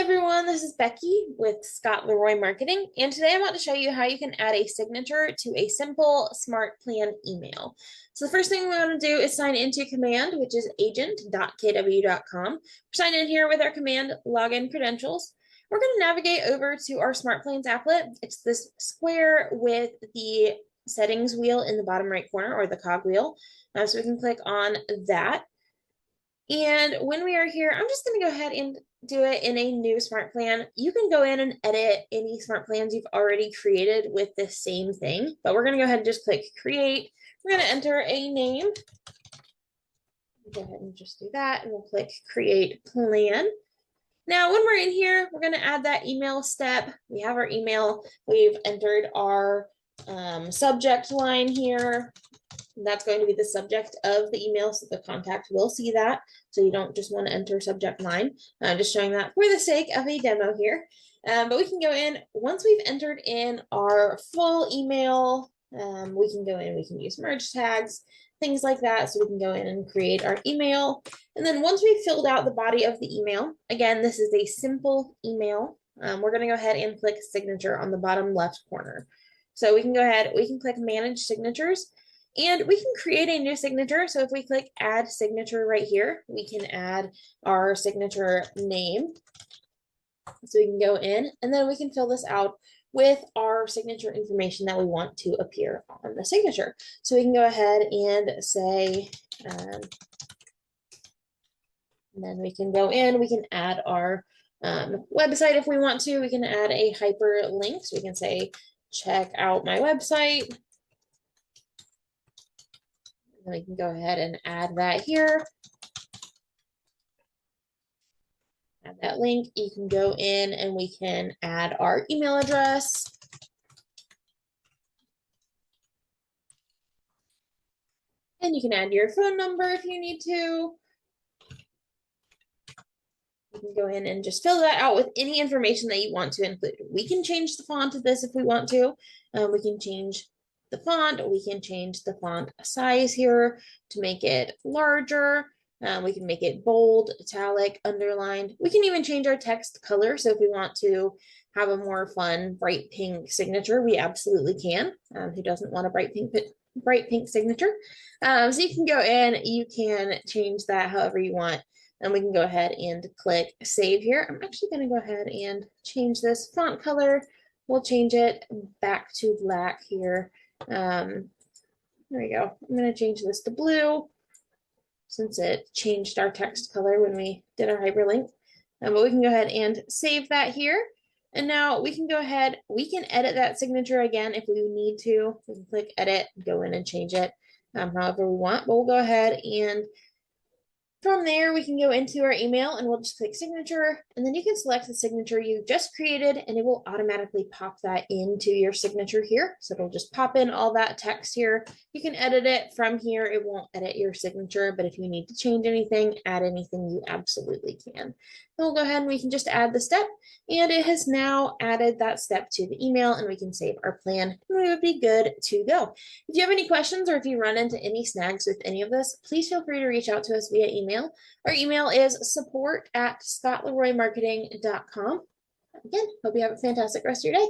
Everyone, this is Becky with Scott Leroy Marketing, and today I'm about to show you how you can add a signature to a simple SmartPlan email. So the first thing we want to do is sign into command, which is agent.kw.com. We're signed in here with our command login credentials. We're going to navigate over to our SmartPlans applet. It's this square with the settings wheel in the bottom right corner, or the cog wheel. So we can click on that. And when we are here, I'm just going to go ahead and do it in a new smart plan. You can go in and edit any smart plans you've already created with the same thing, but we're going to go ahead and just click create. We're going to enter a name. Go ahead and just do that, and we'll click create plan. Now, when we're in here, we're going to add that email step. We have our email. We've entered our subject line here. That's going to be the subject of the email, so the contact will see that. So you don't just want to enter subject line. I'm just showing that for the sake of a demo here. But we can go in, once we've entered in our full email, we can go in, we can use merge tags, things like that. So we can go in and create our email. And then once we've filled out the body of the email, again, this is a simple email. We're going to go ahead and click signature on the bottom left corner. So we can go ahead, we can click manage signatures. And we can create a new signature. So if we click add signature right here, we can add our signature name. So we can go in and then we can fill this out with our signature information that we want to appear on the signature. So we can go ahead and say, and then we can go in, we can add our website if we want to. We can add a hyperlink. So we can say, check out my website. And we can go ahead and add that here. Add that link. You can go in and we can add our email address. And you can add your phone number if you need to. You can go in and just fill that out with any information that you want to include. We can change the font of this if we want to. We can change the font. We can change the font size here to make it larger. We can make it bold, italic, underlined. We can even change our text color. So if we want to have a more fun, bright pink signature, we absolutely can. Who doesn't want a bright pink signature? So you can go in, you can change that however you want. And we can go ahead and click save here. I'm actually going to go ahead and change this font color. We'll change it back to black here. There we go. I'm going to change this to blue since it changed our text color when we did our hyperlink. But we can go ahead and save that here. And now we can go ahead, we can edit that signature again if we need to. We can click edit, go in and change it however we want. But we'll go ahead and from there, we can go into our email and we'll just click signature, and then you can select the signature you just created and it will automatically pop that into your signature here. So it'll just pop in all that text here. You can edit it from here. It won't edit your signature, but if you need to change anything, add anything, you absolutely can. And we'll go ahead and we can just add the step, and it has now added that step to the email, and we can save our plan and we would be good to go. If you have any questions or if you run into any snags with any of this, please feel free to reach out to us via email. Our email is support@scottleroymarketing.com. Again, hope you have a fantastic rest of your day.